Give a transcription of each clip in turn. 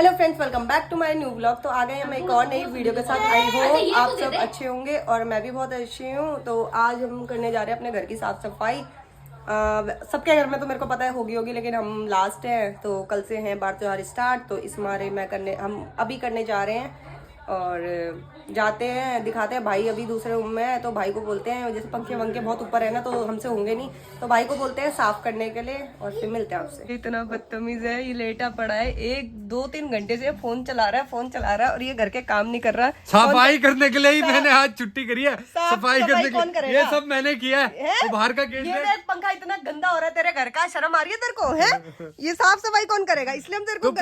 Hello friends, welcome back to my new vlog. तो आ गए हम एक और नई वीडियो के साथ। आई होप आप सब अच्छे होंगे और मैं भी बहुत अच्छी हूँ। तो आज हम करने जा रहे हैं अपने घर की साफ सफाई। सबके घर में तो मेरे को पता है होगी, लेकिन हम लास्ट हैं तो कल से हैं बार त्योहार स्टार्ट। तो इस मारे हम अभी करने जा रहे हैं और जाते हैं, दिखाते हैं। भाई अभी दूसरे रूम में है तो भाई को बोलते हैं, जैसे पंखे वंखे बहुत ऊपर है ना तो हमसे होंगे नहीं, तो भाई को बोलते हैं साफ करने के लिए और फिर मिलते हैं आपसे। इतना बदतमीज है, ये लेटा पड़ा है, 1-2-3 घंटे से फोन चला रहा है और ये घर के काम नहीं कर रहा। सफाई करने के लिए ही मैंने आज छुट्टी करी है। सफाई करने कौन के लिए ये सब मैंने किया है। तो बाहर का गेट ये देख, पंखा इतना गंदा हो रहा है तेरे घर का, शर्म आ रही है तेरे को? है ये साफ सफाई कौन करेगा? इसलिए हम तेरे को तो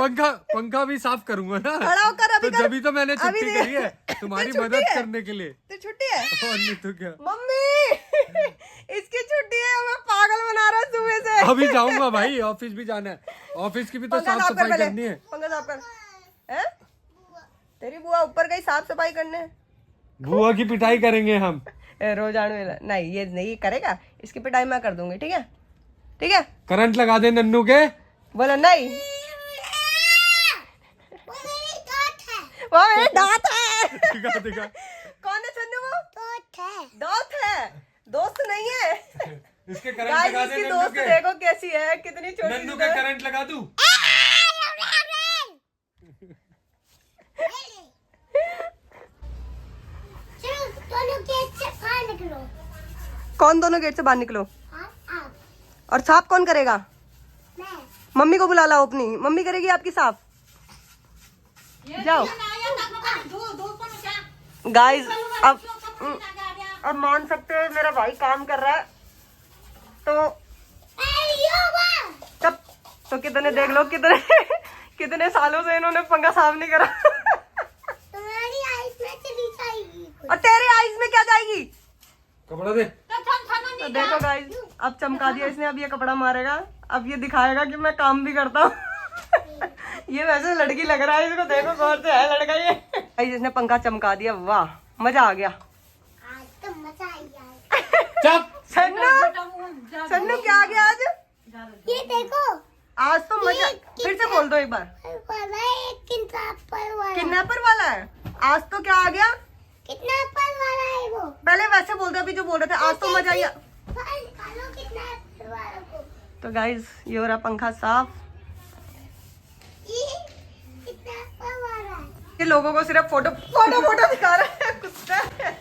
पंखा भी साफ करूंगा ना। खड़ा होकर अभी तो जभी तो मैंने छुट्टी करी है तुम्हारी मदद करने के लिए। तो छुट्टी है और नहीं तो क्या। मम्मी इसकी छुट्टी है, हमें पागल बना रहा है सुबह से। अभी जाऊंगा भाई, ऑफिस भी जाना है, ऑफिस की भी तो साफ सफाई करनी है। पंखा साफ कर। हैं? तेरी बुआ ऊपर गई साफ सफाई करने। बुआ की पिटाई करेंगे हम रोज आने वाला नहीं, ये नहीं करेगा, इसकी पिटाई मैं कर दूंगी। ठीक है ठीक है। करंट लगा दे नन्नू के। बोला नहीं, वो मेरी दांत है। दिखा दिखा। कौन है छन्नू? वो दोस्त है, दोस्त नहीं है। इसके करंट लगा दे इसकी नन्नू दोस्त के। देखो कैसी है, कितनी छोटी नन्नू के करंट लगा दूं। कौन दोनों गेट से बाहर निकलो? और साफ कौन करेगा? मम्मी को बुला लाओ, अपनी मम्मी करेगी आपकी साफ। जाओ गाइस, अब मान सकते हैं मेरा भाई काम कर रहा है तो तब तो कितने देख लो, कितने सालों से इन्होंने पंखा साफ नहीं करा। तुम्हारी आइस में चली जाएगी और तेरे आइस में क्या जाएगी? कपड़ा दे। तो देखो गाइस, अब चमका दिया इसने, अब ये कपड़ा मारेगा, अब ये दिखाएगा कि मैं काम भी करता हूँ। ये वैसे लड़की लग रहा है, इसको देखो गौर से, है लड़का ये। गाइस इसने पंखा चमका दिया, वाह मजा आ गया। आज तो मजा आई। चुप। सन्नू क्या आ गया आज? ये देखो, आज तो मजा। फिर से बोल दो एक बार। वाला एक किडनैपर वाला। किडनैपर वाला है आज तो। क्या आ गया? किडनैपर वाला है वो। पहले वैसे बोल दो, अभी जो बोल रहे थे। आज तो मजा आया। बाहर निकालो किडनैपर वाला को। तो गाइस ये हो रहा पंखा साफ। ये किडनैपर वाला है। ये लोगों को सिर्फ फोटो दिखा रहा है, कुत्ता है।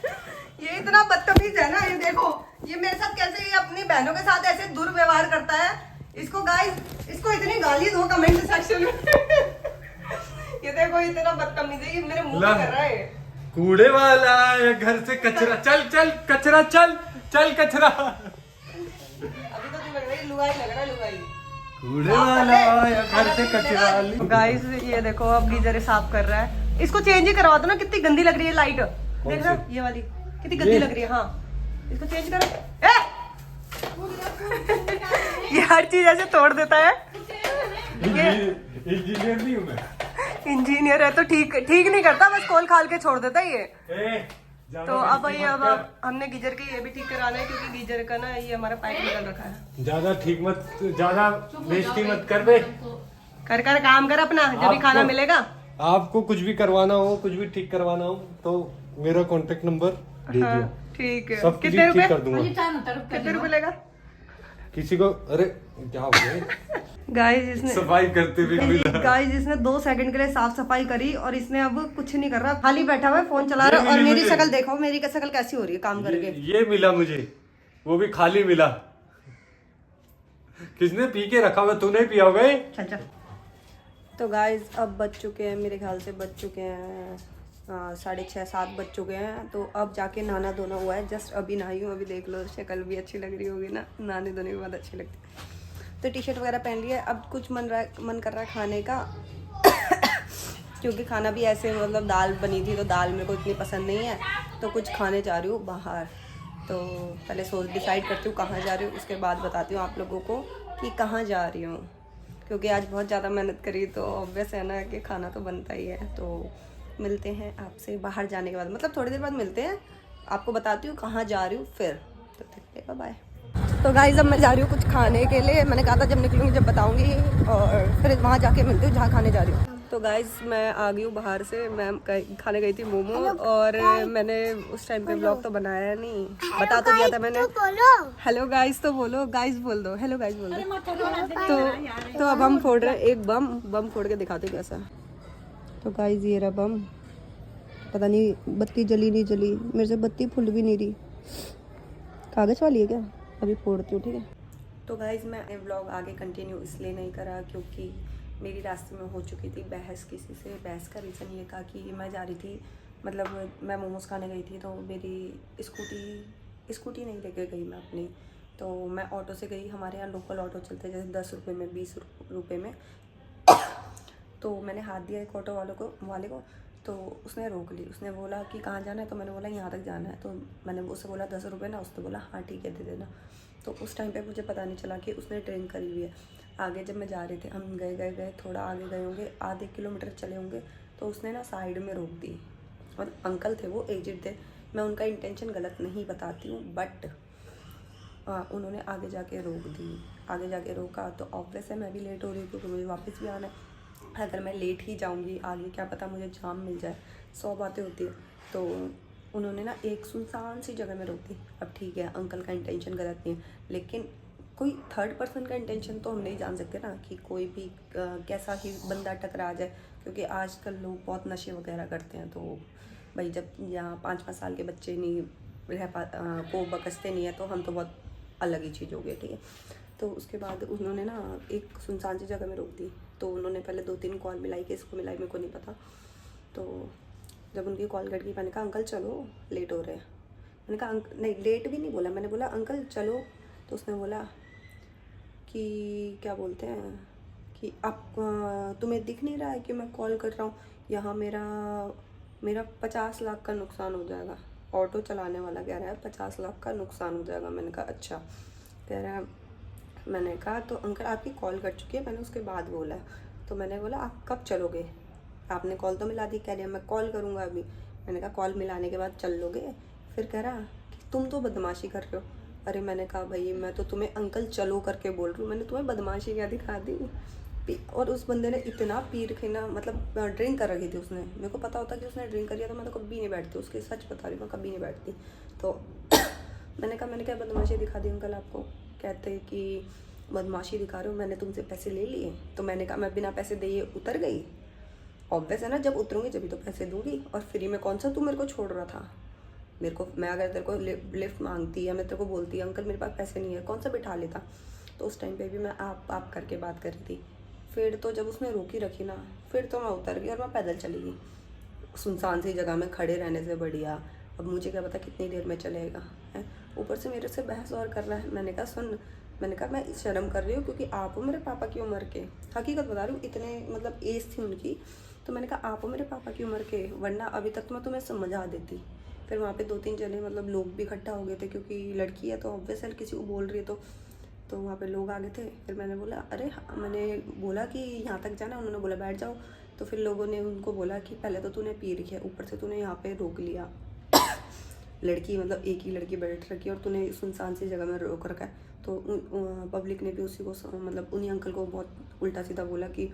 ये इतना बदतमीज है ना, ये देखो ये मेरे साथ कैसे, ये अपनी बहनों के साथ ऐसे दुर्व्यवहार करता है। इसको गाइस, इसको इतनी गाली दो कमेंट सेक्शन में। ये देखो इतना बदतमीज है, ये मेरे मुंह पे कर रहा है। कूड़े वाला या घर से कचरा, चल चल कचरा, चल चल कचरा। अभी तो लग रही लुगाई, लग रहा है लुगाई। कूड़े वाला या घर से कचरा। गाइस ये देखो अब गीजर साफ कर रहा है, इसको चेंज ही करवा दो ना, कितनी गंदी लग रही है लाइट। देख रहा ये वाली कितनी गंदी लग रही है। हाँ इसको चेंज करो। ये हर चीज ऐसे तोड़ देता है। इंजीनियर नहीं हूँ मैं। इंजीनियर है तो ठीक नहीं करता, बस खोल खाल के छोड़ देता है ये। तो अब हमने गीजर के ये भी ठीक कराना है, क्योंकि गीजर का ना ये हमारा पाइप निकल रखा है। ज्यादा ठीक मत, ज्यादा बेइज्जती मत कर बे। कर काम कर अपना, जब भी खाना मिलेगा। आपको कुछ भी करवाना हो, कुछ भी ठीक करवाना हो तो मेरा कांटेक्ट नंबर दे हाँ, दियो। ठीक है। सब कुछ कितने ठीक कर रुपए? दूंगा। कितने रुपए लेगा? किसी को अरे क्या हो गया? गाइस इसने सफाई करते हुए मिला। गाइस इसने 2 सेकंड के लिए साफ सफाई करी और इसने अब कुछ नहीं कर रहा, खाली बैठा हुआ है, फोन चला रहा है। और मेरी शक्ल देखो, मेरी शक्ल कैसी हो रही है काम करके। ये मिला मुझे, वो भी खाली मिला। किसने पी के रखा हुआ? तूने पिया होगा ये? अच्छा तो गाइस अब बज चुके हैं, मेरे ख्याल से बज चुके हैं 6:30-7 बज चुके हैं। तो अब जाके नहाना धोना हुआ है, जस्ट अभी नहाई हूँ। अभी देख लो शक्ल भी अच्छी लग रही होगी ना, नहाने धोने के बाद अच्छी लगती है। तो टी शर्ट वगैरह पहन लिया। अब कुछ मन कर रहा है खाने का। क्योंकि खाना भी ऐसे, मतलब दाल बनी थी तो दाल मेरे को इतनी पसंद नहीं है, तो कुछ खाने जा रही हूँ बाहर। तो पहले डिसाइड करती हूँ कहाँ जा रही हूँ, उसके बाद बताती हूँ आप लोगों को कि कहाँ जा रही हूँ। क्योंकि आज बहुत ज़्यादा मेहनत करी तो ऑब्वियस है ना कि खाना तो बनता ही है। तो मिलते हैं आपसे बाहर जाने के बाद, मतलब थोड़ी देर बाद मिलते हैं। आपको बताती हूँ कहाँ जा रही हूँ फिर। तो ठीक है, बाय। तो गाइस अब मैं जा रही हूँ कुछ खाने के लिए। मैंने कहा था जब निकलूँगी जब बताऊँगी, और फिर वहाँ जाके मिलती हूँ जहाँ खाने जा रही हूँ। तो गाइज मैं आ गई हूँ बाहर से। मैं खाने गई थी मोमो और मैंने उस टाइम पे ब्लॉग तो बनाया नहीं, बता तो दिया था मैंने। तो बोलो। हेलो गाइज तो बोलो, गाइज बोल दो, हेलो गाइज बोल दो। तो अब हम फोड़ रहे हैं एक बम फोड़ के दिखाते कैसा। तो गाइज ये रहा बम, पता नहीं बत्ती जली नहीं जली, मेरे से बत्ती फुल भी नहीं रही। कागज़ वाली है क्या? अभी फोड़ती हूँ, ठीक है। तो गाइज मैं व्लॉग आगे कंटिन्यू इसलिए नहीं करा क्योंकि मेरी रास्ते में हो चुकी थी बहस किसी से। बहस का रीज़न ये था कि मैं जा रही थी, मतलब मैं मोमोज़ खाने गई थी, तो मेरी स्कूटी नहीं लेके गई मैं अपनी, तो मैं ऑटो से गई। हमारे यहाँ लोकल ऑटो चलते हैं जैसे 10 रुपये में, 20 रुपये में। तो मैंने हाथ दिया एक ऑटो वाले को, तो उसने रोक ली। उसने बोला कि कहाँ जाना है, तो मैंने बोला यहाँ तक जाना है। तो मैंने उससे बोला 10 रुपये ना, उसने बोला हाँ ठीक है दे देना। तो उस टाइम पे मुझे पता नहीं चला कि उसने ड्रिंक करी हुई है। आगे जब मैं जा रही थी, हम गए थोड़ा आगे गए होंगे, आधे किलोमीटर चले होंगे, तो उसने ना साइड में रोक दी। और अंकल थे, वो एजेड थे, मैं उनका इंटेंशन गलत नहीं बताती हूँ, बट उन्होंने आगे जाके रोक दी। आगे जाके रोका तो ऑब्वियस है मैं भी लेट हो रही हूँ क्योंकि मुझे वापस भी आना है। अगर मैं लेट ही जाऊँगी आगे, क्या पता मुझे जाम मिल जाए, 100 बातें होती है। तो उन्होंने ना एक सुनसान सी जगह में रोक दी। अब ठीक है, अंकल का इंटेंशन गलत नहीं है, लेकिन कोई थर्ड पर्सन का इंटेंशन तो हम नहीं जान सकते ना कि कोई भी कैसा ही बंदा टकरा जाए, क्योंकि आजकल लोग बहुत नशे वगैरह करते हैं। तो भाई जब यहाँ 5-5 साल के बच्चे नहीं को बकसते नहीं है, तो हम तो बहुत अलग ही चीज़ हो गई, ठीक है। तो उसके बाद उन्होंने ना एक सुनसान सी जगह में रोक दी। तो उन्होंने पहले 2-3 कॉल मिलाई, कि इसको मिलाई, मेरे को नहीं पता। तो जब उनकी कॉल कट गई, मैंने कहा अंकल चलो लेट हो रहे हैं। मैंने कहा नहीं, लेट भी नहीं बोला, मैंने बोला अंकल चलो। तो उसने बोला कि क्या बोलते हैं कि आप तुम्हें दिख नहीं रहा है कि मैं कॉल कर रहा हूँ, यहाँ मेरा 50 लाख का नुकसान हो जाएगा। ऑटो चलाने वाला कह रहा है 50 लाख का नुकसान हो जाएगा। मैंने कहा अच्छा। कह रहा है, मैंने कहा तो अंकल आपकी कॉल कट चुकी है, मैंने उसके बाद बोला। तो मैंने बोला आप कब चलोगे, आपने कॉल तो मिला दी। कह रही है मैं कॉल करूँगा अभी। मैंने कहा कॉल मिलाने के बाद चल लोगे? फिर कह रहा कि तुम तो बदमाशी कर रहे हो। अरे मैंने कहा भाई मैं तो तुम्हें अंकल चलो करके बोल रही हूँ, मैंने तुम्हें बदमाशी क्या दिखा दी। और उस बंदे ने इतना पी रखी ना, मतलब ड्रिंक कर रखी थी उसने। मेरे को पता होता कि उसने ड्रिंक करी है तो मैं तो कभी नहीं बैठती उसके, सच बता रही हूँ, मैं कभी नहीं बैठती। तो मैंने कहा मैंने क्या बदमाशी दिखा दी अंकल आपको? कहते कि बदमाशी दिखा रहे हो, मैंने तुमसे पैसे ले लिए। तो मैंने कहा मैं बिना पैसे दिए उतर गई? ऑब्वियस है ना, जब उतरूँगी जब तो पैसे दूंगी। और फ्री में कौन सा तू मेरे को छोड़ रहा था? मेरे को, मैं अगर तेरे को लिफ्ट मांगती या मैं तेरे को बोलती अंकल मेरे पास पैसे नहीं है, कौन सा बिठा लेता? तो उस टाइम पे भी मैं आप करके बात कर रही थी। फिर तो जब उसने रोकी रखी ना, फिर तो मैं उतर गई और मैं पैदल चली गई। सुनसान सी जगह में खड़े रहने से बढ़िया, अब मुझे क्या पता कितनी देर में चलेगा है। ऊपर से मेरे से बहस और कर रहा है। मैंने कहा सुन, मैंने कहा मैं शर्म कर रही हूँ क्योंकि आप हो मेरे पापा की उम्र के, हकीकत बता रही हूँ, इतने मतलब एज थी उनकी। तो मैंने कहा आप हो मेरे पापा की उम्र के, वरना अभी तक तो मैं तुम्हें समझा देती। फिर वहाँ पे 2-3 जने मतलब लोग भी इकट्ठा हो गए थे, क्योंकि लड़की है तो ऑब्वियस है किसी को बोल रही है। तो वहाँ पे लोग आ गए थे। फिर मैंने बोला अरे मैंने बोला कि यहाँ तक जाना है, उन्होंने बोला बैठ जाओ। तो फिर लोगों ने उनको बोला कि पहले तो तूने पी रखी है, ऊपर से तूने यहाँ पे रोक लिया लड़की, मतलब एक ही लड़की बैठ रखी है और तूने सुनसान सी जगह में रोक रखा है। तो पब्लिक ने भी उसी को मतलब उन्हीं अंकल को बहुत उल्टा सीधा बोला कि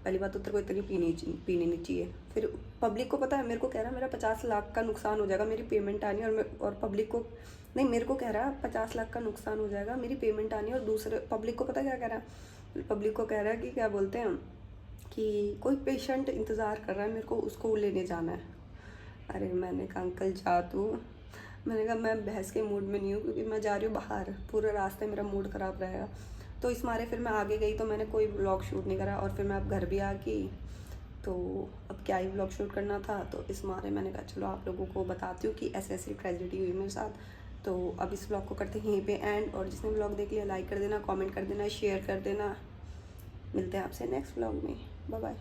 पहली बात तो तेरे को इतनी पीनी नहीं चाहिए। फिर पब्लिक को पता है, मेरे को कह रहा है मेरा 50 लाख का नुकसान हो जाएगा, मेरी पेमेंट आनी, और पब्लिक को नहीं, मेरे को कह रहा है 50 लाख का नुकसान हो जाएगा, मेरी पेमेंट आनी। और दूसरे पब्लिक को पता क्या कह रहा है? पब्लिक को कह रहा है कि क्या बोलते हैं कि कोई पेशेंट इंतज़ार कर रहा है, मेरे को उसको लेने जाना है। अरे मैंने कहा अंकल जा तू। मैंने कहा मैं बहस के मूड में नहीं हूँ क्योंकि मैं जा रही हूँ बाहर, पूरे रास्ते मेरा मूड ख़राब रहेगा। तो इस मारे फिर मैं आगे गई, तो मैंने कोई व्लॉग शूट नहीं करा। और फिर मैं अब घर भी आ गई, तो अब क्या ही व्लॉग शूट करना था। तो इस मारे मैंने कहा चलो आप लोगों को बताती हूँ कि ऐसे ऐसी ट्रेजेडी हुई मेरे साथ। तो अब इस व्लॉग को करते हैं यहीं पे एंड। और जिसने व्लॉग देख लिया लाइक कर देना, कमेंट कर देना, शेयर कर देना। मिलते हैं आपसे नेक्स्ट व्लॉग में, बाय बाय।